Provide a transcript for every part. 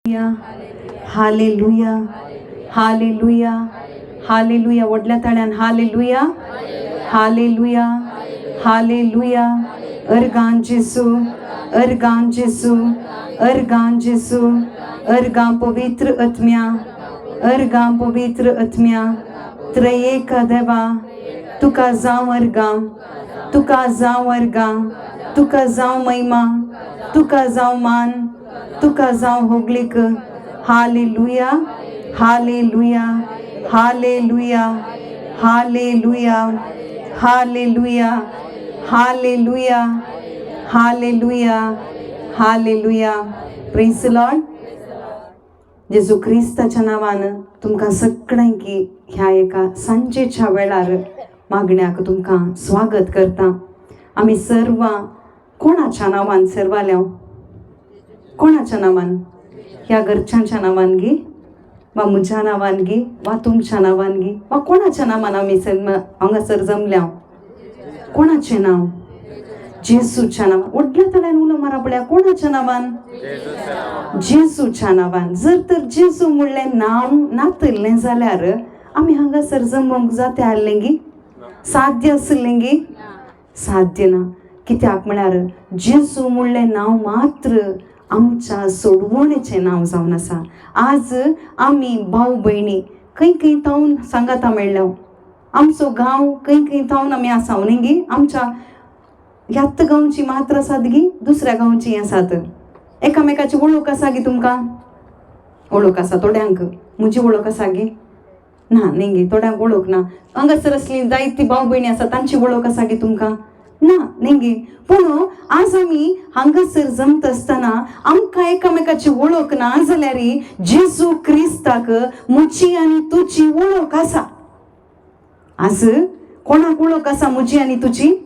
Hallelujah, हालेलुया, हालेलुया. वडल्या ताळ्यान हालेलुया, हालेलुया, हालेलुया. अर्गान जेसू, अर्गान जेसू, अर्गान जेसू, अर्गां पवित्र आत्म्या, अर्गां पवित्र आत्म्या. त्रयेका देवा, तुका जावं अर्गां, तुका जावं अर्गां, तुका जावं महिमा, तुका जावं मान, तुका जावं होगलीक. हालेलुया, हालेलुया, हालेलुया, हालेलुया, हालेलुया, हालेलुया, हालेलुया, हालेलुया. Praise the lord. जेजू क्रिस्ताच्या नावानं तुमकां सगळ्यांकी ह्या एका सांजेच्या वेळार मागण्याक तुमकां स्वागत करता. आमी सर्व कोणाच्या नावान सर्वाल्या, कोणाच्या नावान? ह्या घरच्यांच्या नावान गी, वा म्हज्या नावान गी, वा तुमच्या नावान गी, वा कोणाच्या नावान आमी हांगासर जमल्या? कोणाचें नाव? जेसूच्या नावान. व्हडल्या तळ्यान उलो मारा पळया. कोणाच्या नावान? जेसूच्या नावान. जर तर जेसू म्हणलें नांव नातलें जाल्यार आमी हांगासर जमूंक जाते आसलें गी? साध्य आसलें गी? साध्य ना. कित्याक म्हळ्यार जेसू म्हणलें नांव मात्र आमच्या सोडवणेचें नांव जावन आसा. आज आमी भाऊ भयणी खंय खंय थावन सांगाता मेळ्ळ्यो. आमचो गांव खंय खंय थावन आमी आसाव न्ही गी. आमच्या ह्यात गांवची मात्र आसात गी, दुसऱ्या गांवची आसात. एकामेकाची वळख आसा गी तुमकां? वळख आसा थोड्यांक. म्हजी वळख आसा गी? ना न्ही गी, थोड्यांक वळख ना. हांगासर असली जायती भाऊ भयणी आसा तांची वळख आसा गी तुमकां? ना न्ही गी. पूण आज आमी हांगासर जमत आसतना आमकां एकामेकाची वळख ना जाल्यार जेजू क्रिस्ताक म्हजी आनी तुजी वळख आसा. आज कोणाक वळख आसा म्हजी आनी तुजी?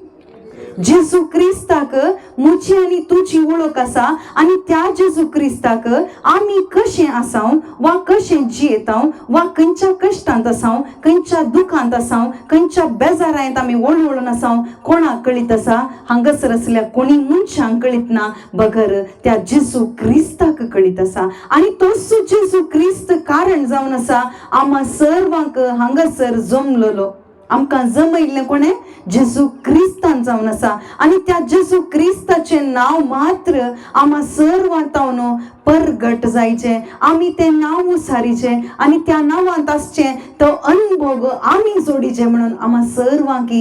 जेजू क्रिस्ताक म्हजी आनी तुजी वळख आसा. आनी त्या जेजू क्रिस्ताक आमी कशें आसाव, वा कशें जियेताव, वा खंयच्या कश्टांत आसाव, खंयच्या दुखांत आसाव, खंयच्या बेजारांत आमी वळवळून आसाव, कोणाक कळीत आसा? हांगासर असल्या कोणी मनशांक कळीत ना, बगर त्या जेजू क्रिस्ताक कळीत आसा. आनी तोच जेजू क्रिस्त कारण जावन आसा आम्हा सर्वांक हांगासर जमलेलो. आमकां जमयल्लें कोणें? जेजू क्रिस्तान जावन आसा. आनी त्या जेजू क्रिस्ताचें नांव मात्र आम्हा सर्वांतावन परगट जायचें. आमी तें नांव उसारीचें आनी त्या नांवांत आसचें तो अनुभव आमी जोडीचें म्हणून आम्हा सर्वांक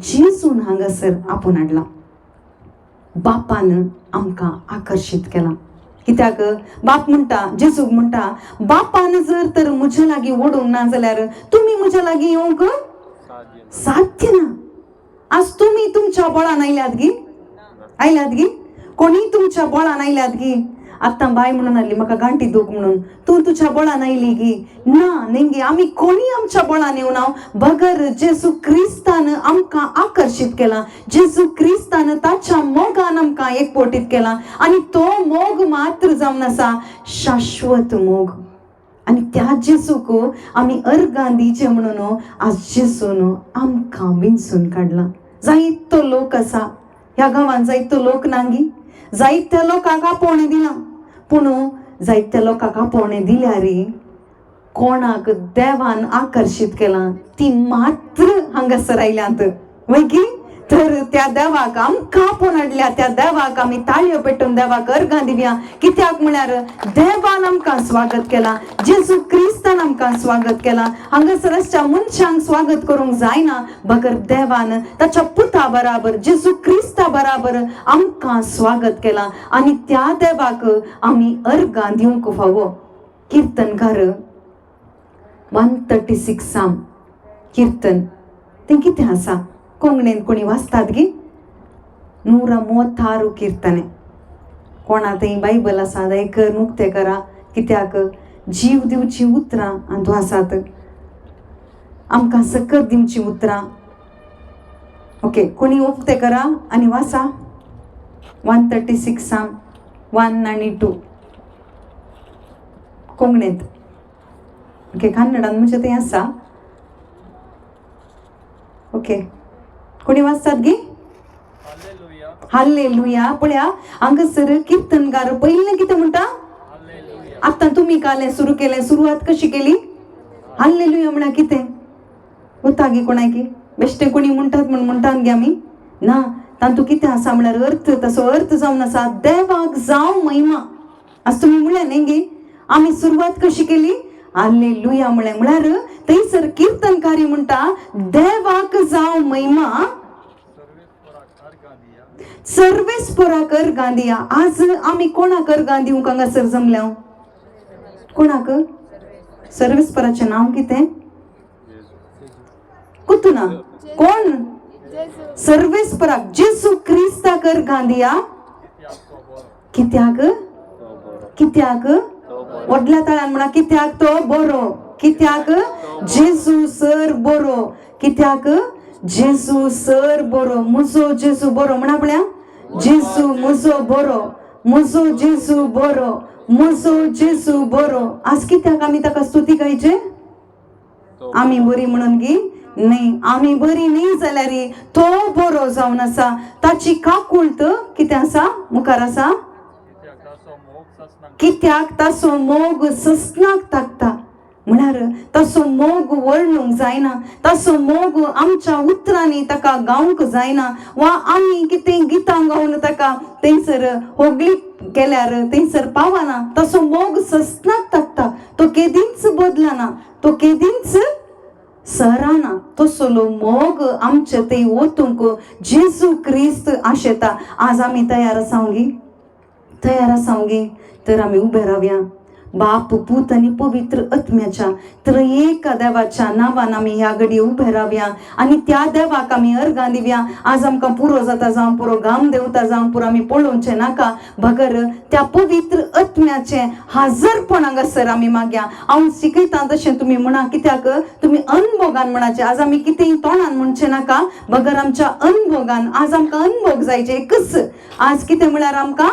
जेजून हांगासर आपूण हाडला. बापान आमकां आकर्शीत केलां. कित्याक बाप म्हणटा, जेजूक म्हणटा, बापान जर तर म्हज्या लागीं ओडूंक ना जाल्यार तुमी म्हज्या लागीं येवंक साध्य ना. आज तुम्ही तुमच्या बळान आयल्यात गी? आयल्यात गी? कोणी तुमच्या बळान आयल्यात गी? आत्ता बाय म्हणून आली म्हाका गांठी दूख म्हणून. तू तुझ्या बळान आयली गी? ना न्ही. आमी कोणी आमच्या बळान येवं ना, बगर जेजू क्रिस्तान आमकां आकर्शीत केला. जेजू क्रिस्तान ताच्या मोगान आमकां एकवटीत केला. आनी तो मोग मात्र जावन आसा शाश्वत मोग. आनी त्या जेजूक आमी अर्गां दिवचें म्हणून आज जेजून आमकां विंचून काडला. जायतो लोक आसा ह्या गांवांत, जायतो लोक नांगी. जायत्या लोकांक आपोवणें दिलां, पूण जायत्या लोकांक आपोवणें दिल्यार कोणाक देवान आकर्शीत केलां ती मात्र हांगासर आयल्यांत. वय की? तर त्या देवाक आमकां आपोवन हाडल्या. त्या देवाक आमी ताळयो पेटोवन देवाक अर्गां दिवया. कित्याक म्हळ्यार देवान आमकां स्वागत केलां, जेजू क्रिस्तान आमकां स्वागत केलां. हांगासर आसच्या मनशांक स्वागत करूंक जायना, बगर देवान ताच्या पुता बराबर जेजू क्रिस्ता बराबर आमकां स्वागत केलां. आनी त्या देवाक आमी अर्गां दिवंक फावो. कीर्तनकार 136 कीर्तन तें कितें आसा? कोंकणीन कोणी वाचतात गी? 136 कीर्तने. कोणा थंय बायबल आसा जाल्यार कर मुक्ते करा. कित्याक जीव दिवची उतरां हातूं आसात. आमकां सकत दिवची उतरां. ओके, कोणी उक्ते करा आनी वाचा. 136 1 आनी 2 कोंकणींत. ओके, कन्नडान म्हणजे तें आसा. ओके, कोणी वाचतात गी? हाल्लेलुया. पळया हांगासर कीर्तनकार पयलें कितें म्हणटा? आता तुम्ही काले सुरू केले, सुरुवात कशी केली? हालेलुया म्हणा कितें उता गे कोणाय की बेश्टे कोणी म्हणटात म्हण म्हणटात गे आमी ना. तातूंत कितें आसा म्हळ्यार अर्थ, तसो अर्थ जावन आसा देवाक जावं महिमा. आज तुम्ही म्हळें न्ही गे आमी सुरवात कशी केली? हालेलुया म्हळ्यार थंयसर कीर्तनकारी म्हणटा देवाक जावं महिमा, सर्वेस्पराक अर्घां दिया. आज आमी कोणाक अर्घां दिवंक हांगासर जमल्या? कोणाक? सर्वेस्पराचें नांव कितें? कुतुना कोण? सर्वेस्पराक जेसू क्रिस्ताक अर्घां दिया. कित्याक? कित्याक? व्हडल्या ताळ्यान म्हणा कित्याक तो बरो. कित्याक? जेसू सर बरो. कित्याक? जेसू सर बरो. म्हजो जेसू बरो म्हणा पळया. जेसू म्हजो बरो, म्हजो जेसू बरो, म्हजो जेसू बरो. आज कित्याक आमी ताका स्तुती गायचे? आमी बरी म्हणून गी नाही. आमी बरी नाही जाल्यार तो बरो जावन आसा. ताची काकुळट कितें आसा? मुखार आसा कित्याक ताचो मोग ससनाक ताकता. म्हळ्यार ताचो मोग वर्णूंक जायना. ताचो मोग आमच्या उतरांनी ताका गावंक जायना. वा आमी कितें गितां गावन ताका थंयसर होगली केल्यार थंयसर पावना. ताचो मोग ससनाक ताकता. तो केदींच बदलना, तो केदींच सराना. तसलो मोग आमचे थंय वतूंक जेसू क्रिस्त आशेता. आज आमी तयार आसांगी? तयार आसांगी? तर आमी उबे रावया. बाप, पूत आनी पवित्र आत्म्याच्या त्रयेक देवाच्या नांवान आमी ह्या घडी उबे रावया आनी त्या देवाक आमी अर्घां दिवया. आज आमकां पुरो जाता जावं पुरो गाम देंवता जावं पुरो आमी पळोवचें नाका. भगर त्या पवित्र आत्म्याचें हाजरपण हांगासर आमी मागया. हांव शिकयतां तशें तुमी म्हणा. कित्याक? तुमी अनभोगान म्हणाचें. आज आमी कितेंय तोंडान म्हणचें नाका. भगर आमच्या अनभोगान. आज आमकां अनभोग जायचे. एकच आज कितें म्हळ्यार आमकां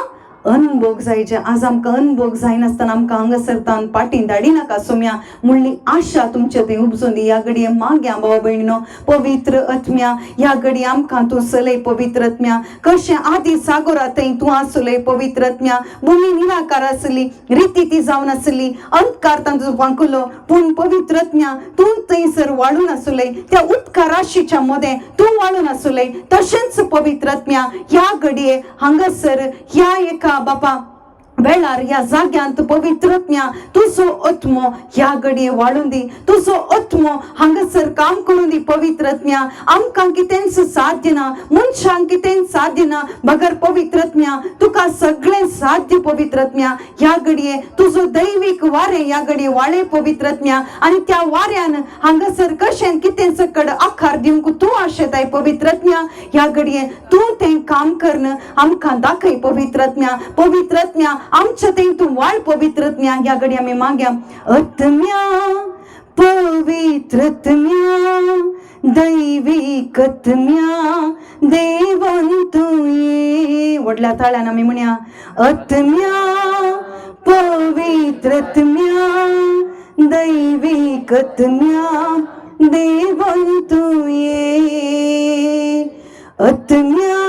अनभोग जायचे. आज आमकां अनभोग जायनासतना आमकां हांगासरतान पाटी धाडी नाका. सोम्या म्हणली आशा तुमचे थंय उपजून दी. ह्या घडये मागया भाव भयणीनो. पवित्र आत्म्या ह्या घडी आमकां तूं चलय. पवित्र आत्म्या कशें आदी सागोरा थंय तूं आसलय. पवित्र आत्म्या भुमी निराकार आसली, रिती ती जावन आसली, अंधकार तांचो वांकलो, पूण पवित्र आत्म्या तूं थंयसर वाळून आसलय. त्या उदका राशीच्या मदें तूं वाळून आसलय. तशेंच पवित्र आत्म्या ह्या घडये हांगासर ह्या एका बापा वेळार ह्या जाग्यांत पवित्र आत्म्या तुजो आत्मो ह्या घडये वाळून दी. तुजो आत्मो हांगासर काम करून दी. पवित्र आत्म्या आमकां कितेंच साध्य ना, मनशांक कितेंच साध्य ना. भगर पवित्र आत्म्या तुका सगळें साध्य. पवित्र आत्म्या ह्या घडये तुजो दैवीक वारें ह्या घडये वाळे. पवित्र आत्म्या आनी त्या वाऱ्यान हांगासर कशें कितें सकड आकार दिवंक तूं आशेताय. पवित्र आत्म्या ह्या घडये तूं तें काम करन आमकां दाखय. पवित्र आत्म्या, पवित्र आत्म्या आमच्या थंय तूं वाळ. पवित्र आत्म्या ह्या घडी आमी मागया. आत्म्या, पवित्र आत्म्या, दैवीक आत्म्या, देवान तूं ये. व्हडल्या ताळ्यान आमी म्हणया. आत्म्या, पवित्र आत्म्या, दैवीक आत्म्या, देवान तूं ये. आत्म्या,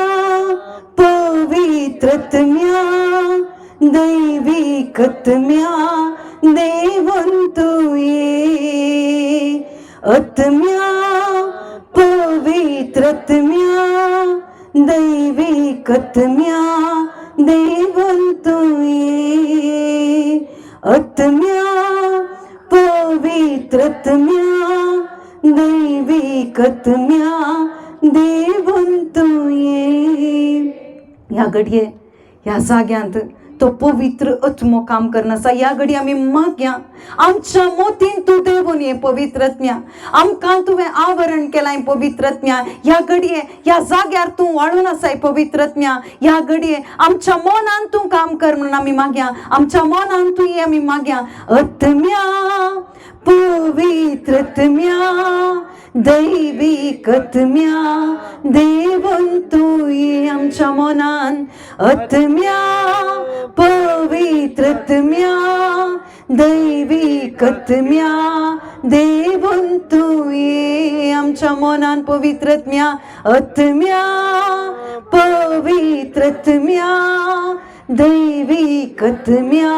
पवित्र आत्म्या, दैवीक आत्म्या, देवान तूं ये. आत्म्या, पवित्र आत्म्या, दैवीक आत्म्या, देवान तूं ये. आत्म्या, पवित्र आत्म्या, दैवीक आत्म्या, देवान तूं ये. ह्या घडये ह्या जाग्यांत तो पवित्र आत्मो काम करना आसा. ह्या घडी आमी मागया आमच्या मोतीन तूं देवून ये. पवित्र आत्म्या आमकां तुवें आवरण केलाय. पवित्र आत्म्या ह्या घडये ह्या जाग्यार तूं वाळून आसाय. पवित्र आत्म्या ह्या घडये आमच्या मनान तूं काम कर म्हणून आमी मागया. आमच्या मनान तूं ये आमी मागया. आत्म्या, पवित्र आत्म्या, दैवीक आत्म्या, देवान तूं ये आमच्या मनान. आत्म्या, पवित्र आत्म्या, दैवीक आत्म्या, देवान तूं ये आमच्या मनान. पवित्र आत्म्या, आत्म्या, पवित्र आत्म्या, दैविक आत्म्या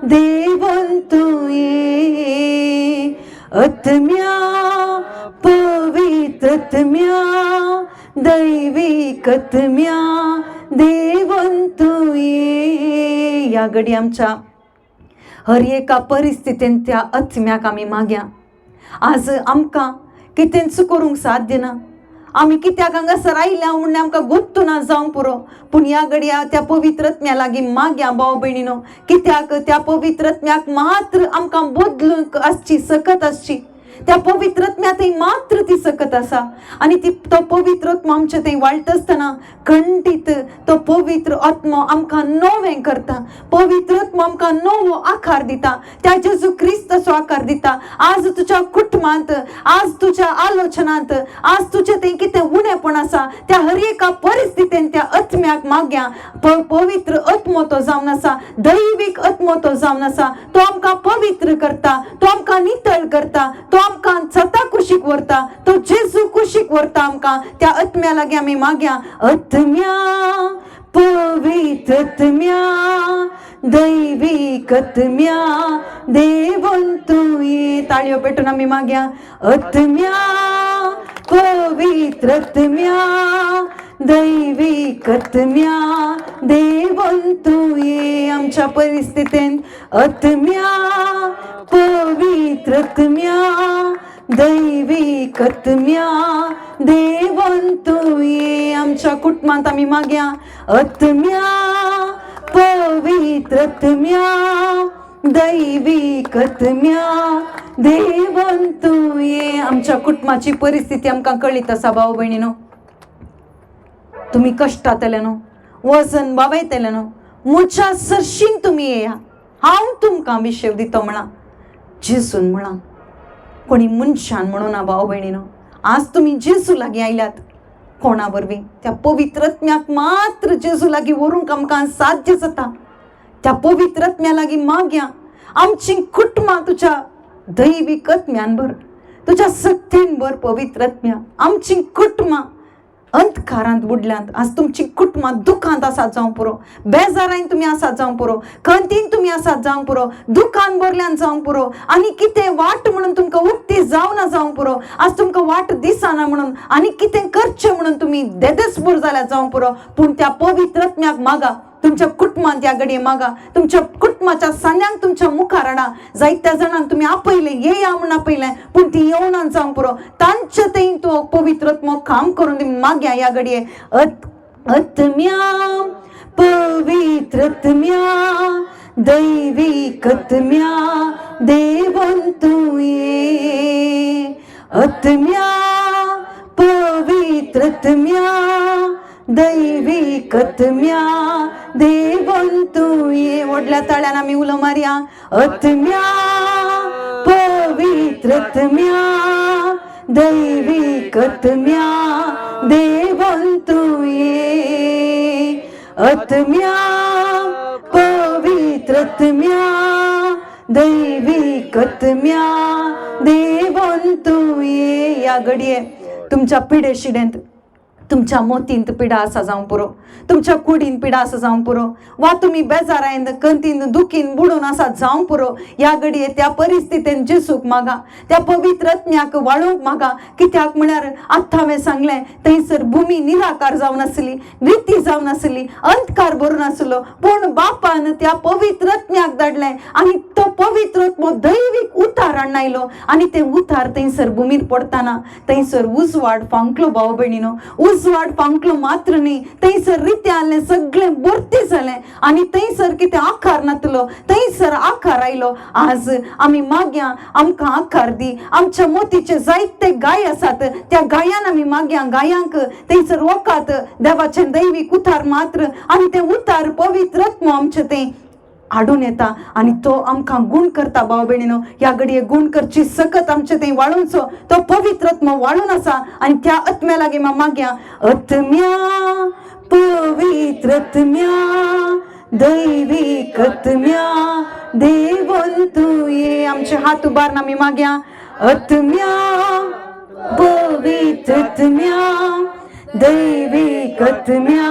देवून तू ये, आत्म्या पवित्र आत्म्या दैविक आत्म्या देवून तू ये. या घडी आमच्या हर एका परिस्थितीन त्या आत्म्याक आमी मागया. आज आमकां कितेंच करूंक साध्य ना, आमी कित्याक हांगासर आयल्या म्हणून आमकां गोत्तू ना जावंक पुरो, पूण ह्या घडया त्या पवित्र आत्म्या लागीं मागया भाव भयणीनो. कित्याक त्या पवित्र आत्म्याक मात्र आमकां बदलूंक आसची सकत आसची. त्या पवित्र आत्म्या थंय मात्र ती सकत आसा. आनी ती तो पवित्र आत्मा आमचे थंय वाळटा आसतना खंडीत तो पवित्र आत्मा आमकां नवें करता. पवित्र आत्मा आमकां नवो आकार दिता. त्या जेजू क्रिस्ताचो आकार दिता. आज तुज्या कुटुंबांत, आज तुज्या आलोचनांत, आज तुजें थंय कितें उणेपण आसा त्या हर एका परिस्थितीन त्या आत्म्याक मागया. पवित्र आत्मो तो जावन आसा, दैविक आत्मो तो जावन आसा. तो आमकां पवित्र करता, तो आमकां नितळ करता, तो आमकां सता कुशीक व्हरता, तो जेजू कुशीक व्हरता आमकां. त्या आत्म्या लागीं आमी मागया. आत्म्या पवित्र आत्म्या दैविक आत्म्या देवून तू ये. ताळयो पेटून आमी मागया. आत्म्या पवित्र आत्म्या दैविक आत्म्या देवून तू ये. आमच्या परिस्थितीन आत्म्या पवित्र आत्म्या दैविक आत्म्या देवून तू ये. आमच्या कुटुंबांत आमी मागया. आत्म्या पवित्र आत्म्या दैविक आत्म्या देवून तू ये. आमच्या कुटुंबाची परिस्थिती आमकां कळीत आसा भाव भयणीनो. तुम्ही कष्टांतले न्हू, वजन बावयतले न्हू, म्हज्या सरशीन तुमी येया, हांव तुमकां विशेव दितो म्हणा. जेजून म्हणा, कोणी मनशान म्हणून ना भाव भयणीनो. आज तुम्ही जेजू लागीं आयल्यात कोणा वरवीं. त्या पवित्र आत्म्याक मात्र जेजू लागीं व्हरूंक आमकां साध्य जाता. त्या पवित्र आत्म्या लागीं मागया. आमची कुटुंबां तुज्या दैविक आत्म्यान भर, तुज्या सत्तेन भर पवित्र आत्म्या. आमची कुटुंबां अंधकारांत बुडल्यांत. आज तुमची कुटुंबां दुखांत आसात जावं पुरो, बेजारान तुमी आसात जावं पुरो, खंतीन तुमी आसात जावं पुरो, दुखान भरल्यान जावं पुरो, आनी कितें वाट म्हणून तुमकां उक्ती जावना जावं पुरो. आज तुमकां वाट दिसना म्हणून आनी कितें करचें म्हणून तुमी देदेसपूर जाल्यार जावं पुरो. पूण त्या पवित्र आत्म्याक मागा. तुमच्या कुटुंबांत ह्या घडये मागा. तुमच्या कुटुंबाच्या सान्यांक तुमच्या मुखार हाडा. जायत्या जाणांक तुमी आपयले, येया म्हणून आपयलें, पूण ती येवना जावं पुरो. तांचे थंय तो पवित्र आत्मो काम करून तुमी मागया ह्या घडये. आत्म्या पवित्र आत्म्या दैविक आत्म्या देवून तू ये. आत्म्या पवित्र आत्म्या दैविक आत्म्या देवून तू ये. व्हडल्या ताळ्यान आमी उलो मारया. आत्म्या पवित्र आत्म्या दैविक आत्म्या देवून तू ये. आत्म्या पवित्र आत्म्या दैविक आत्म्या देवून तू ये. या घडये तुमच्या पिडे शिडेंत, तुमच्या मोतींत पिडा आसा जावं पुरो, तुमच्या कुडीन पिडा आसा जावं पुरो, वा तुमी बेजारायन कंतीन दुखीन बुडून आसा जावं पुरो. ह्या घडये त्या परिस्थितीन जेसूक मागा. त्या पवित्र आत्म्याक वाळूंक मागा. कित्याक म्हळ्यार आतां हांवें सांगलें थंयसर भुमी निराकार जावन आसली, रिती जावन आसली, अंधकार भरून आसलो, पूण बापान त्या पवित्र आत्म्याक धाडलें आनी तो पवित्र आत्मो दैवीक उतार हाडून आयलो. आनी ते उतार थंयसर भुमीर पडटाना थंयसर उजवाड फांकलो भाव भयणीनो. उजवाड फांकलो मात्र न्ही, थंयसर रिती आसलें सगळें भरती जालें आनी थंयसर कितें आकार नातलो, थंयसर आकार आयलो. आज आमी मागया आमकां आकार दी. आमच्या मोतीचे जायते गाय आसात, त्या गायान आमी मागया. गायांक थंयसर वकात देवाचें दैवीक उतार मात्र, आनी ते उतार पवित्र आत्मो आमचे थंय हाडून येता आनी तो आमकां गुण करता भाव भयणीनो. ह्या घडये गुण करची सकत आमचे थंय वाळूंचो तो पवित्र आत्मो वाळून आसा आनी त्या आत्म्या लागीं मागया. आत्म्या पवित्र आत्म्या दैवीक आत्म्या देवून तू ये. आमचे हात उबारून आमी मागया. आत्म्या पवित्र आत्म्या दैवीक आत्म्या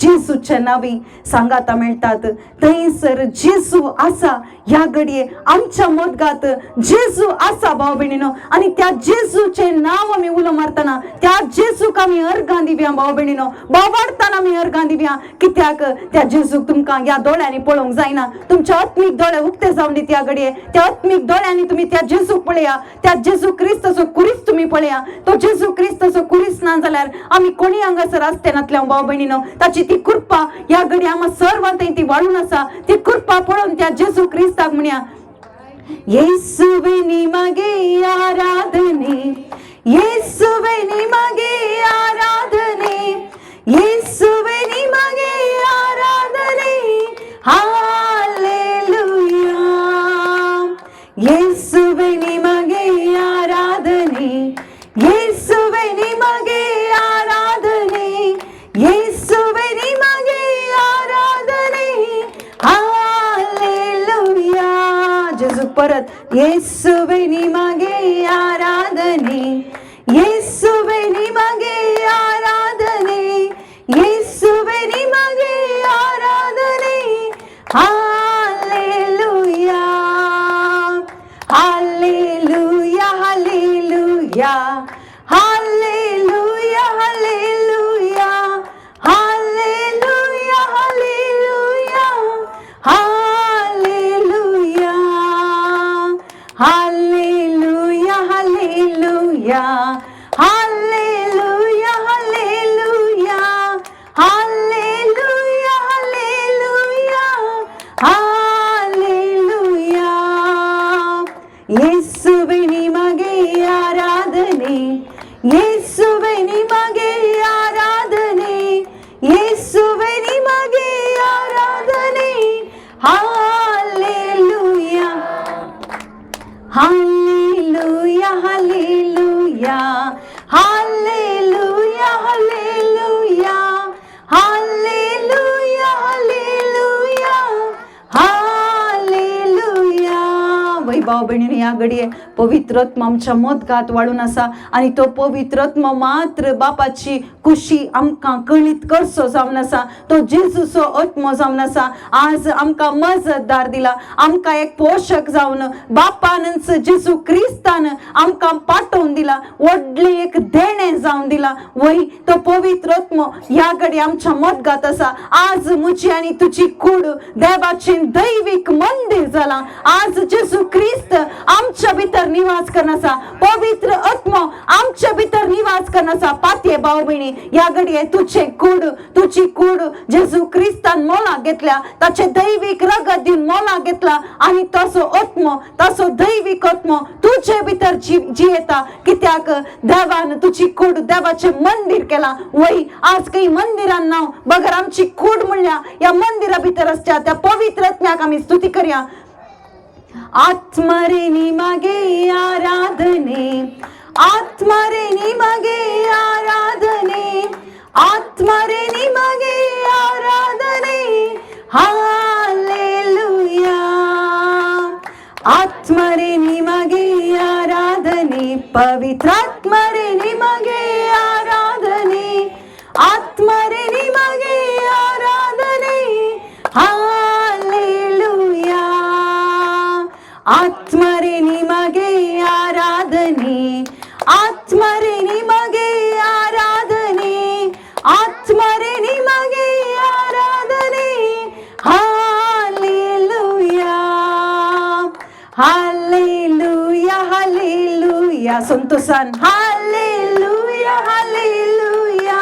जेसूच्या नावी सांगाता मिळतात. थंयसर जेसू आसा ह्या घडये आमच्या मोदगात जेसू आसा भाव भयणीनो. आणि त्या जेसूचे नाव आम्ही उलो मारतना त्या जेसूक आम्ही अर्घां दिवया भाव भयणीनो. बोवाडताना आम्ही अर्घां दिवया. कित्याक त्या जेसूक तुमकां या दोळ्यांनी पळोवंक जायना. तुमच्या आत्मीक दोळे उक्ते जावन दी त्या घडये. त्या आत्मीक दोळ्यांनी तुम्ही त्या जेसूक पळया. त्या जेसू क्रिस्तचो कुरीस तुम्ही पळया. तो जेसू क्रिस्तचो कुरीस ना जाल्यार आम्ही कोणी हांगासर आसतेनातल्या भाव भयणीनो. ताची ती कृपा या घडी आम्हा सर्वांत ती वाढून आसा. ती कृपा पळोवन त्या जेसू क्रिस्ताक म्हणया, येसुवे निमगे आराधने, येसुवे निमगे आराधने, येसुवे निमगे आराधने, हालेलुया. येसुवे निमगे आराधने, येसुवे निमगे आराधने, येसुवे निमगे आराधने, हालेलुया. जेजू परत, येसुवे निमगे आराधने, येसुवे निमगे आराधने, येसुवे निमगे आराधने, हालेलुया. हालेलुया हालेलुया हालेलुया हालेलुया हालेलुया हालेलुया हालेलुया हालेलुया हालेलुया हालेलुया हालेलुया हालेलुया हालेलुया. येसुवे निमगे आराधने, येसुवे निमगे आराधने, येसुवे निमगे आराधने, हालेलुया. हालेलुया हालेलुया हालेलुया हालेलुया हालेलुया हालेलुया. वै भाव भयणीनो, या घडये पवित्रत्म आमच्या मोदगात वाढून आसा. आणि तो पवित्रत्म मात्र बापाची खुशी आमकां कळीत करचो जावन आसा. तो जेजूचो आत्मो जावन आसा. आज आमकां मजतदार दिला. आमकां एक पोषक जावन बापानच जेजू क्रिस्तान आमकां पाठवून दिला. व्हडले एक देणे जावन दिला. वय तो पवित्रत्म या घडी आमच्या मोदगात आसा. आज मुची आणि तुझी कूड देवाचे दैविक मंदिर जाला. आज जेजू ख्रिस्त आमच्या भितर निवास करनासा. पवित्र आत्मा आमच्या भितर निवास करनासा. पातये भाव भयणी, या घडये तुझे कूड तुझी कूड जेजू ख्रिस्तान मोला घेतल्या. ताचे दैविक रगत दिवन मोला घेतला. आणि तसो आत्मा तसो दैविक आत्मा तुझे भितर जियेता. कित्याक देवान तुझी कूड देवाचे मंदिर केला. वय आज काही मंदिरान नाव बगर आमची कूड म्हणल्या या मंदिरा भितर असत्या. त्या पवित्र आत्म्याक आम्ही स्तुती करूया. आत्मरे निमगे आराधने, आत्मरे निमगे आराधने, आत्मरे निमगे आराधने, हालेलुया. आत्मरे निमगे आराधने, पवित्र आत्मरे निमगे आराधने, आत्मरे निमगे आराधने, हालेलुया. आत्मरे निमगे आराधने, आत्मरे निमगे आराधने, आत्मरे निमगे आराधने, हालेलुया. हालेलुया हालेलुया. संतोषान हालेलुया हालेलुया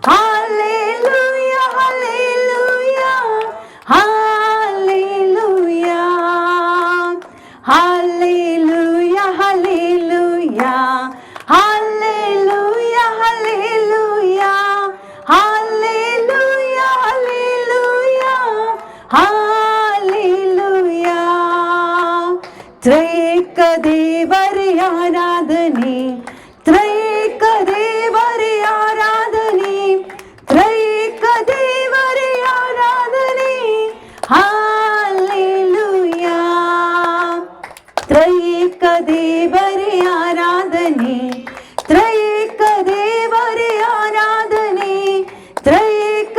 हालेलुया हालेलुया हालेलुया हालेलुया हालेलुया हालेलुया हालेलुया हालेलुया हालेलुया हालेलुया. त्रैक देवरे आराधने, त्रैक देवरे आराधने, त्रैक देवरे आराधने, हालेलुया. त्रैक देवरे आराधने, त्रैक देवरे आराधने, त्रैक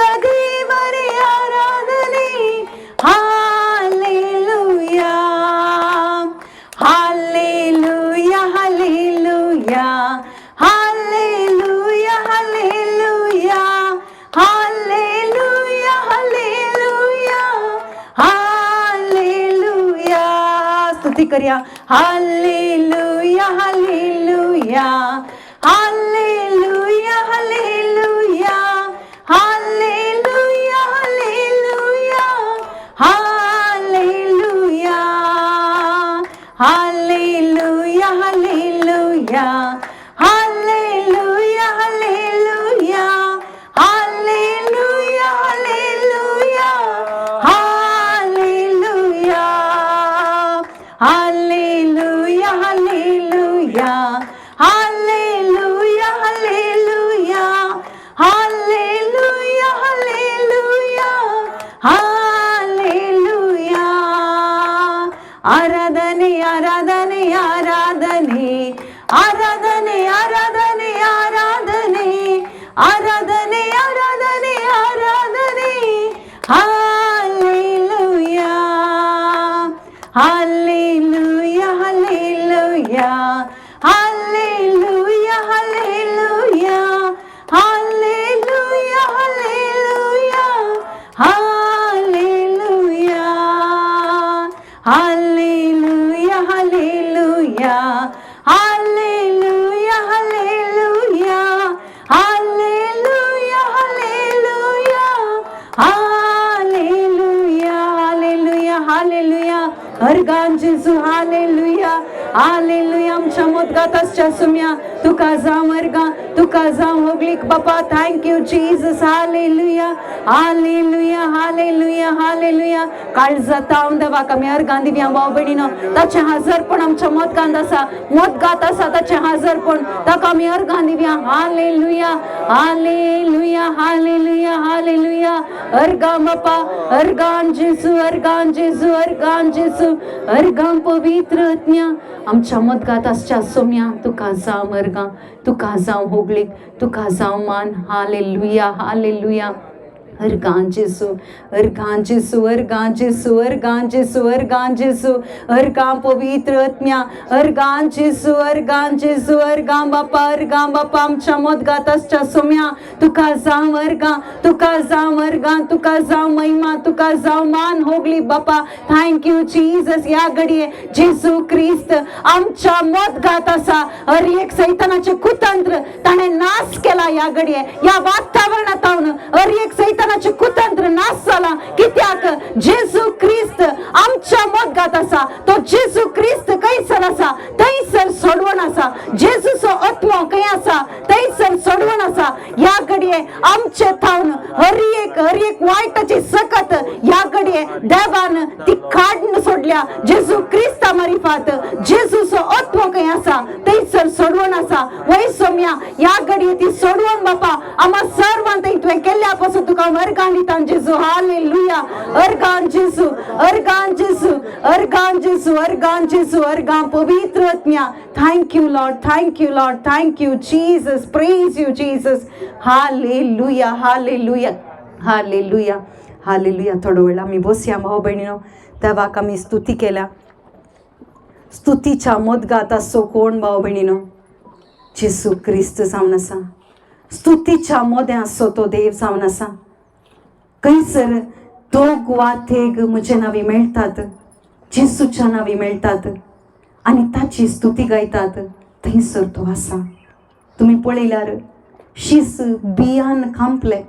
करूया. हालेलुया हालेलुया हालेलुया हालेलुया हालेलुया हालेलुया हालेलुया हालेलुया हालेलुया हालेलुया हालेलुया हालेलुया हालेलुया हालेलुया हालेलुया हालेलुया हालेलुया हालेलुया हालेलुया. आराधने आराधने आराधने आराधने आराधने आराधने आराधने आराधने आराधने. हालेलुया हालेलुया हालेलुया हालेलुया हालेलुया हालेलुया हालेलुया हालेलुया हालेलुया हालेलुया हालेलुया हालेलुया हालेलुया हालेलुया हालेलुया हालेलुया. अर्गान जेजू हालेलुया हालेलुया. आमच्या मोदगाताच्या सुम्या तुका जावं अर्गा तुका जावं होगलीक बापा. Thank you Jesus. हालेलुया हालेलुया हालेलुया हालेलुया. काळजा तावन देवाक आमी अर्गां दिवया भाव भयणीनो. ताचें हाजरपण आमच्या मोदगांत आसा, मोदगात आसा ताचें हाजरपण, ताका आमी अर्गां दिवया. हालेलुया हालेलुया हालेलुया हालेलुया. अर्गां बापा अर्गां जेजू अर्गां जेजू अर्गां जेजू अर्गां पवित्र आत्म्या आमच्या मोदगात आसच्या सोम्या तुका जावं अर्गां तुका जावं होगलीक तुका जावं मान. हालेलुया हालेलुया. अर्गां जेजू अर्गां जेजू अर्गां जेजू अर्गां जेजू अर्गां जेजू अर्गां पवित्र आत्म्या अर्गां जेजू अर्गां जेजू अर्गां बापा आमच्या मोदगात आसच्या सोम्या तुका जावं अर्गां तुका जावं अर्गां तुका जावं महिमा तुका जावं मान होगली बापा. Thank you Jesus. या घडये जेजू क्रिस्त आमच्या मोदगात आसा. हर एक सैतानाचे कुतंत्र ताणे नाश केला. या घडये या वातावरणात हर एक सैतानाचे कुतंत्र नाश झाला. कित्याक जेजू ख्रिस्त आमच्या मोदगात आसा. तो जेजू ख्रिस्त कैसर आसा थंयसर सोडवण आसा. जेजूचो आत्मो खंय आसा थंयसर सोडवण आसा. या घडये आमचे थावन हर एक वायटाची सकत या घडये देवान ती काढून सोडल्या. जेजू ख्रिस्ता मारिफात जेजूचो आत्मो खंय आसा थंयसर सोडवण आसा. वय सोम्या या घडये ती सोडवण बापा आम्हा सर्वांत तुवें केल्ल्या पासून तुका अर्गां दिता जेजू. हालेलुया. अर्गां जेजू अर्गां जेजू अर्गां जेजू अर्गां जेजू अर्गां पवित्र आत्म्या. Thank you lord thank you lord thank you Jesus. Praise you Jesus. हालेलुया हालेलुया हालेलुया हालेलुया. थोडो वेळ आमी बसया भाव भयणीनो. देवाक आमी स्तुती केल्या. स्तुतीच्या मोदगात आसो कोण भाव भयणीनो? जेजू क्रिस्त जावन आसा. स्तुतीच्या मोद्या आसो तो देव जावन आसा. खंयसर दोग वा तेग म्हजे नावी मेळटात जेजूच्या नावी मेळटात आनी ताची स्तुती गायतात थंयसर तो आसा. तुमी पळयल्यार शीस बियान कांपले.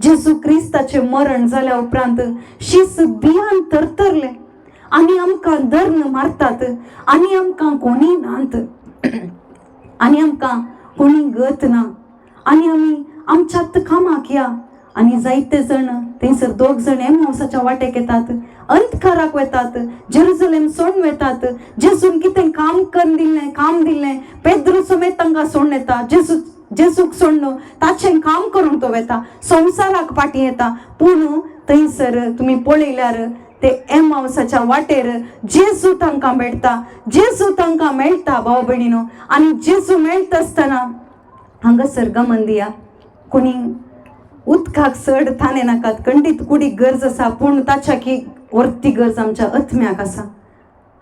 जेजू क्रिस्ताचे मरण जाल्या उपरांत शीस बियान तरतरले आनी आमकां धर्न मारतात आनी आमकां कोणी नात आनी आमकां कोणी गत ना आनी आमी आमच्यात कामाक या. आनी जायते जण थंयसर दोग जण एमावसाच्या वाटेक येतात, अंतकाराक वतात, जेरुसलेम सोडून वतात. जेजून कितें काम करून दिल्लें काम दिल्लें पेद्रू समेत तांकां सोडून येता. जेजूक सोडून ताचें काम करून तो वता, संवसाराक फाटीं येता. पूण थंयसर तुमी पळयल्यार ते एमावसाच्या वाटेर जेजू तांकां मेळटा. जेजू तांकां मेळटा भाव भयणीनो. आनी जेजू मेळटा आसतना हांगासर गमन दिया. कोणी उदकाक चड थाने नाकात. खंडीत कुडीक गरज आसा पूण ताच्या की व्हरती गरज आमच्या आत्म्याक आसा.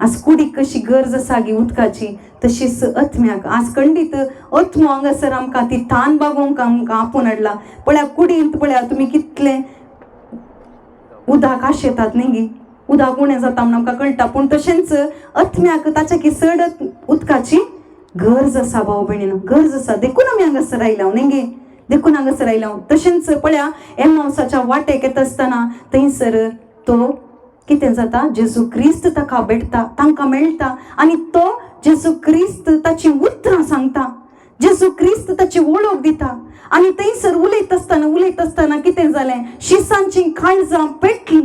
आज कुडीक कशी गरज आसा गी उदकाची तशीच आत्म्याक. आज खंडीत आत्मो हांगासर आमकां ती थान बागोवंक आमकां आपूण हाडला. पळया कुडींत पळया तुमी कितलें उदक आशेतात न्ही गी. उदक उणें जाता म्हण आमकां कळटा, पूण तशेंच आत्म्याक ताच्या की सडत उदकाची गरज आसा भाव भयणीनो, गरज आसा. देखून आमी हांगासर आयला नेंगे, देखून हांगासर आयला. तशेंच पळया एमावसाच्या वाटेक येता आसतना थंयसर तो कितें जाता, जेजू क्रिस्त ताका भेटता, तांकां मेळटा आनी तो जेजू क्रिस्त ताची उतरां सांगता, जेजू क्रिस्त ताची वळख दिता. आनी थंयसर उलयत आसतना कितें जालें, शिसांची काळजां पेटली,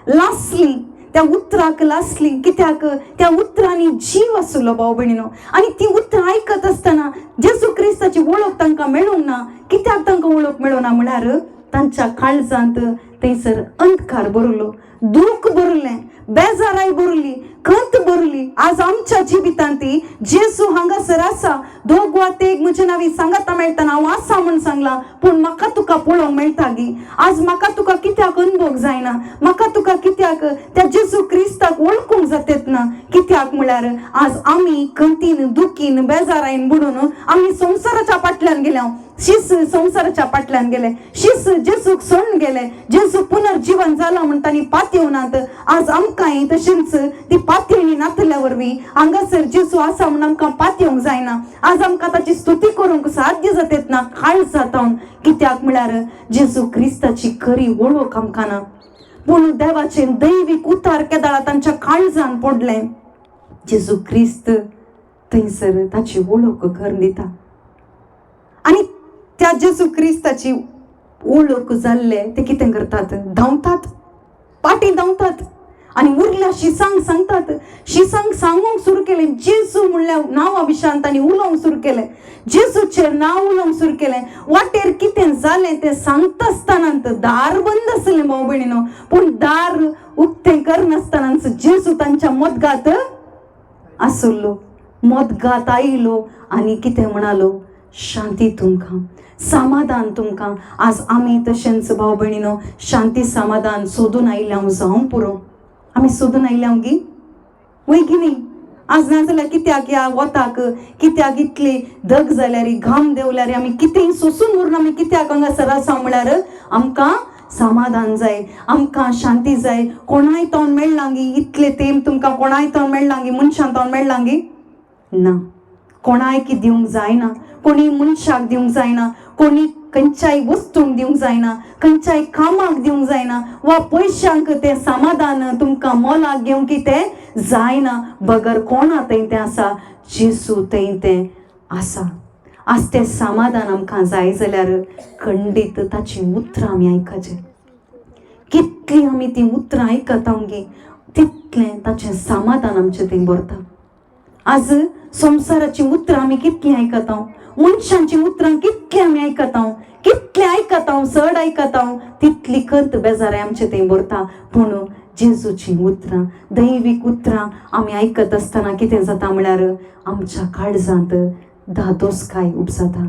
लासली, त्या उतराक लासली. कित्याक त्या उतरांनी जीव आसलो भाव भयणीनो. आनी ती उतरां आयकत आसतना जेजू क्रिस्ताची वळख तांकां मेळूंक ना. कित्याक तांकां वळख मेळूना म्हळ्यार तांच्या काळजांत थंयसर अंधकार भरलो, दूख भरलें, बेजाराय भरली, खंत भरली. आज आमच्या जिवितांत जेजू हांगासर आसा. दोग वा तेग म्हजे नांवी सांगाता मेळटना हांव आसा म्हूण सांगलां, पूण म्हाका तुका पळोवंक मेळटा गी. आज म्हाका तुका कित्याक अनुभव जायना, म्हाका तुका कित्याक त्या जेजू क्रिस्ताक वळखूंक जातेत ना. कित्याक म्हळ्यार आज आमी खंतीन, दुखीन, बेजारायन बुडून आमी संवसाराच्या फाटल्यान गेल्या, शिस संवसाराच्या फाटल्यान गेले, शिस जेजूक सोडून गेले. जेजू पुनर्जीवन जाला म्हणटानी पातयेवनात. आज आमकांय तशेंच ती पातयेवणी नातल्या वरवीं हांगासर जेजू आसा म्हूण आमकां पातयेवंक जायना. आज आमकां ताची स्तुती करूंक साध्य जातेत ना काळज जाता. कित्याक म्हळ्यार जेजू क्रिस्ताची खरी वळख आमकां ना, पूण देवाचे दैवीक उतार केदाळा तांच्या काळजान पडले. जेजू क्रिस्त थंयसर ताची वळख करून दिता. आनी त्या जेजू क्रिस्ताची वळख जाल्ले ते कितें करतात, धांवतात, पाटी धांवतात आनी उरल्या शिसांक सांगतात. शिसांक सांगूंक सुरू केलें, जेजू म्हणल्या नांवा विशयान तांणी उलोवंक सुरू केलें, जेजूचेर नांव उलोवंक सुरू केलें. वाटेर कितें जालें तें सांगता आसतनाच दार बंद आसलें भाव भयणीनो, पूण दार उक्तें करनासतनाच जेजू तांच्या मदगांत आसलो, मदगांत आयलो आनी कितें म्हणालो, शांती तुमकां, समाधान तुमकां. आज आमी तशेंच भाव भयणीनो शांती समाधान सोदून आयल्या जावं पुरो. आमी सोदून आयल्या गी वय की न्ही. आज ना जाल्यार कित्याक ह्या वताक, कित्याक इतली धग जाल्यार, घाम देवल्यार आमी कितेंय सोसून उरून आमी कित्याक हांगासर आसा म्हळ्यार आमकां समाधान जाय, आमकां शांती जाय. कोणाय तोंड मेळना गी, इतले तेंप तुमकां कोणाय तोंड मेळना गी, मनशां तोंड मेळना गी ना. कोणाय की दिवंक जायना, कोणी मनशाक दिवंक जायना, कोणी खंयच्याय वस्तूंक दिवंक जायना, खंयच्याय कामाक दिवंक जायना, वा पयशांक तें समाधान तुमकां मोलाक घेवंक तें जायना. बगर कोणा थंय तें आसा, जेजू थंय तें आसा. आज तें समाधान आमकां जाय जाल्यार खंडीत ताची उतरां आमी आयकचें. कितली आमी ती उतरां आयकता गे तितलें ताचें समाधान आमचें थंय भरता. आज संवसाराची उतरां आमी कितलीं आयकता, मनशांची उतरां कितलीं आमी आयकता, कितलें आयकता, चड आयकता, तितली खंत बेजाराय आमचें थंय भरता. पूण जेजूची उतरां, दैवीक उतरां आमी आयकत आसतना कितें जाता म्हळ्यार आमच्या काळजांत धादोसकाय उपजाता,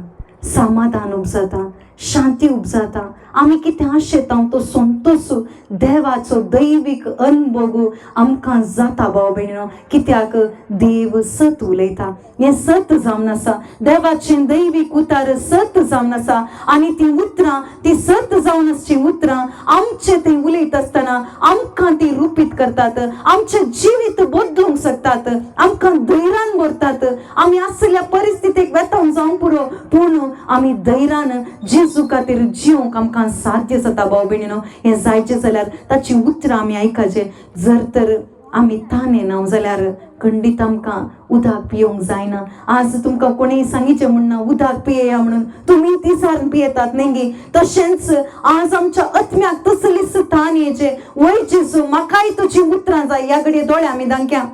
समाधान उपजाता, शांती उपजाता. आमी कितें आशेता तो संतोष देवाचो दैवीक अनुभव आमकां जाता भाव भयणीनो. कित्याक देव सत उलयता, हें सत जावन आसा. देवाचें दैवीक उतार सत जावन आसा आनी ती उतरां, ती सत जावन आसची उतरां आमचें थंय उलयत आसतना आमकां ती रुपीत करतात, आमचें जिवीत बदलूंक शकतात, आमकां धैर्यान भरतात. आमी आसल्या परिस्थितीक वेतावंक जावं पुरो, पूण आमी धैर्यान जेजू खातीर जिवंक आमकां साध्य जाता भाव भयणीनो. हें जायचें जाल्यार ताची उतरां आमी आयकचें. जर तर आमी ताणे ना जाल्यार खंडीत आमकां उदक पियोंक जायना. आज तुमकां कोणीय सांगिचें म्हणना उदक पियेया म्हणून, तुमी तिसार पियेतात न्ही. तशेंच आज आमच्या आत्म्याक तसलीच ताण येचे, वय जेजू म्हाकाय तुजी उतरां जाय. ह्या घडये दोळे आमी धांक्या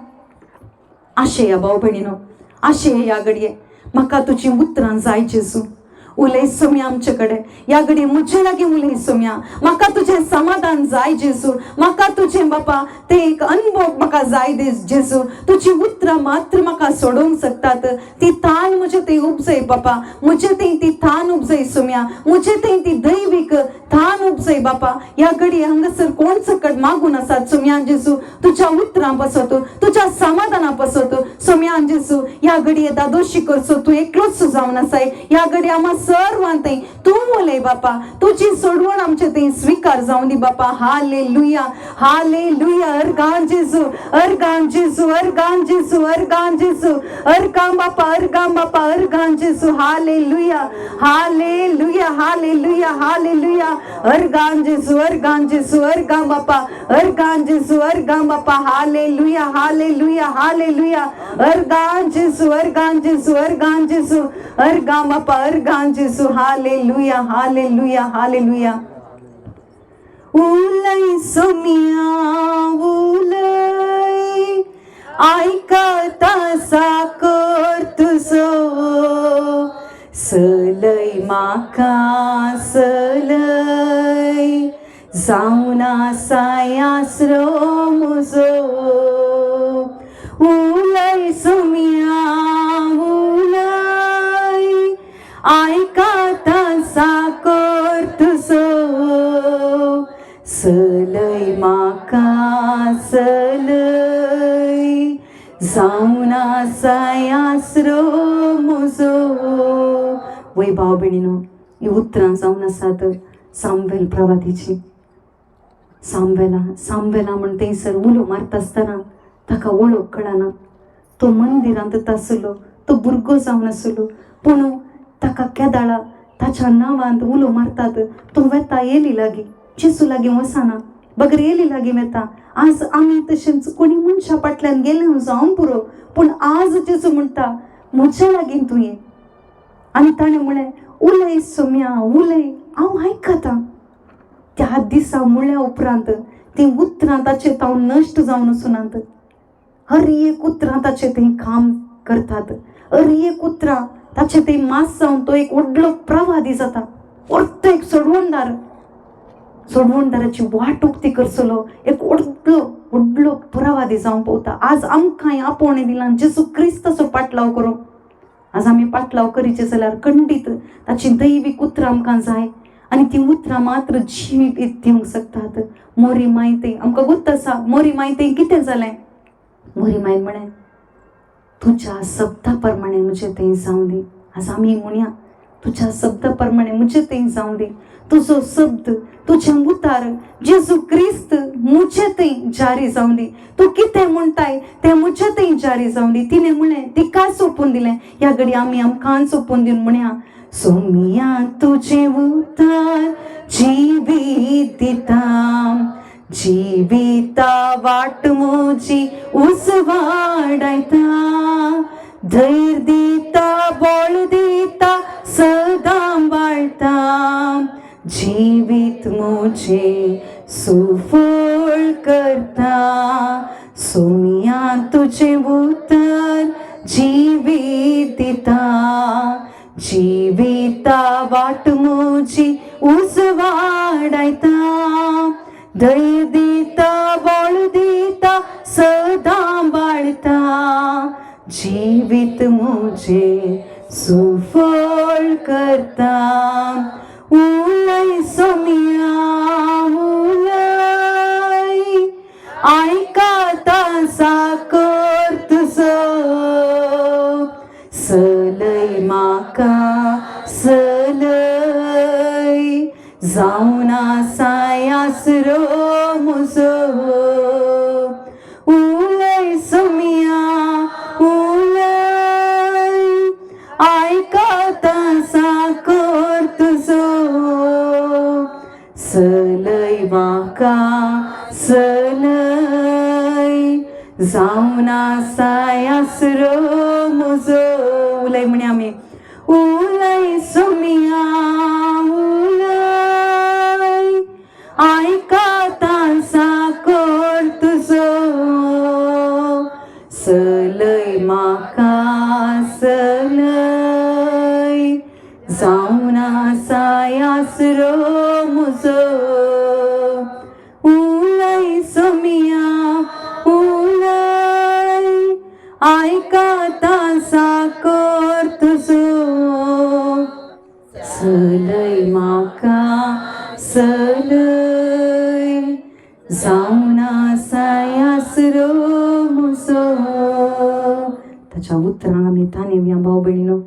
आशेया भाव भयणीनो, आशेया ह्या घडये म्हाका तुजी उतरां जाय जेजू. उलय सोम्या आमचे कडेन ह्या घडी म्हजे लागीं उलय सोम्या. म्हाका तुजें समाधान जाय जेजू, म्हाका तुजें बापा तें एक अनुभव म्हाका जाय जेजू. तुजी उतरां मात्र म्हाका सोडोवंक शकतात. ती तान म्हजे थंय उपजय बापा, म्हजे थंय ती तान उपजय सोम्या, म्हजे थंय ती दैवीक थान उपजय बापा या घडी हंगसर कोण सकट मागून असतात सोम्यान जेसू तुझ्या उतरां बसवतो तुझ्या समाधाना बसवतो सोम्यान जेसू या घडी दादोशी करसो तू एकलोच जाऊन असाय या घडी आम्हा सर्वांते तू बोले बापा तुझी सोडवण आमचे ते स्वीकार जाऊन दी बापा हालेलुया हालेलुया अर्गान जेसू अर्गान जेसू अर्गान जेसू अर्गान जेसू अर्गाम बापा अर्गाम बापा अर्गान जेसू हालेलुया हालेलुया हालेलुया हालेलुया अर्गान जेसू अर्गान जेसू अर्गाम बापा अर्गान जेसू अर्गाम बापा हालेलुया हालेलुया हालेलुया अर्गान जेसू अर्गान जेसू अर्गान जेसू अर्गाम बापा अर्गान जेसू हालेलुया हालेलुया हालेलुया उलय सोमिया उलय ऐकता साकर तुझो सलय माका सलय जाऊना सायासरो मुजो उलय सोमिया उलय ऐकता साकर तुझो सलय माका सलय जाऊना सायासरो मुजो वै भाव भयणीनो ही उतरां जावन आसात सामवेल प्रवादीची सामवेला म्हण थंयसर उलो मारता आसतना ताका वळख कळना तो मंदिरांत आसलो तो भुरगो जावन आसलो पूण ताका केदाळा ताच्या नांवांत उलो मारतात तो वेता येली लागीं जेसू लागीं वचना बगर येली लागीं वेता आज आमी तशेंच कोणी मनशा फाटल्यान गेले जावन पुरो पूण आज जेसू म्हणटा म्हज्या लागीं तूं ये आनी ताणें म्हळें उलय सोम्या उलय हांव आयकतां त्या दिसा म्हळ्या उपरांत ती उतरां ताचे हांव नश्ट जावन वचुनात हर एक उतरां ताचें तें काम करतात हर एक उतरां ताचें तें मास जावन तो एक व्हडलो प्रवादी जाता परतो एक सोडवणदाराची वाट उक्ती करतलो एक व्हडलो प्रवादी जावन पवता आज आमकांय आपोवणें दिलां जेसू क्रिस्ताचो पाटलाव करूंक आज आमी पाटलाव करीचे जाल्यार खंडीत ताची दैवीक उतरां आमकां जाय आनी ती उतरां मात्र जिवीत दिवंक शकतात मोरी मायते आमकां गुर्त आसा मोरी मायते कितें जालें मोरी मायन म्हळें तुज्या शब्दा प्रमाणे म्हजें तें जावं दी आज आमी म्हणया तुज्या शब्दा प्रमाणे म्हजें तें जावं दी तुजो शब्द तुजें उतार जेजू क्रिस्त म्हजें तें जारी जावं दी तूं कितें म्हणटाय तें म्हजें तें जारी जावं दी तिणें म्हळें तिका सोपून दिलें ह्या घडी आमी आमकां सोपून दिवन म्हणया सोमिया तुजें उतार जिवीत दिता जिविता वाट मोजी उसवाडायता धैर्य दिता बळ दिता सदां बाळता जीवित मुझे सुफळ करता सोमिया तुझे उतर जीवित दिता जीविता वाट मुझी उसवाडायता धैर्य दिता बळ दिता सदां बाळता जीवित मुझे सुफळ करता उलय सोमिया उलय ऐकता साकर तुझो सलय माका सलय जावन सायासरो मुजो उलय सोमिया उलय ऐकता साकर तुझो सलय माका सलय जावन सायासरो मुजो उलय म्हणे आमी उलय सोमिया उलय ऐकता साकर तुझो सलय माका सलय जावन सायासरो मुजो उलय सोमिया उलय ऐकता साकर तुझो सलय माका सलय ताच्या उतरां आमी ताणें भाव भयणीनो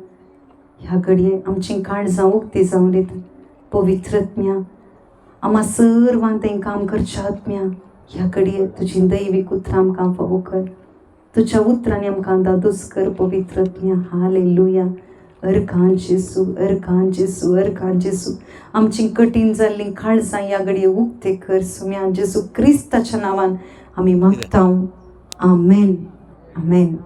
ह्या घडये आमची काळजां उक्ती जावं दिता. पवित्र आत्म्या, आम्हा सर्वांक तें काम करच्या आत्म्या ह्या घडये तुजी दैवीक उतरां आमकां फावो कर. तुज्या उतरांनी आमकां दादोस कर पवित्र आत्म्या. हालेलुया. अर्घां जेसू, अर्घां जेसू, अर्घां जेसू. आमची कठीण जाल्लीं काळजां ह्या घडये उक्ते कर सुम्या जेसू क्रिस्ताच्या नांवान आमी मागता. आमेन, आमेन.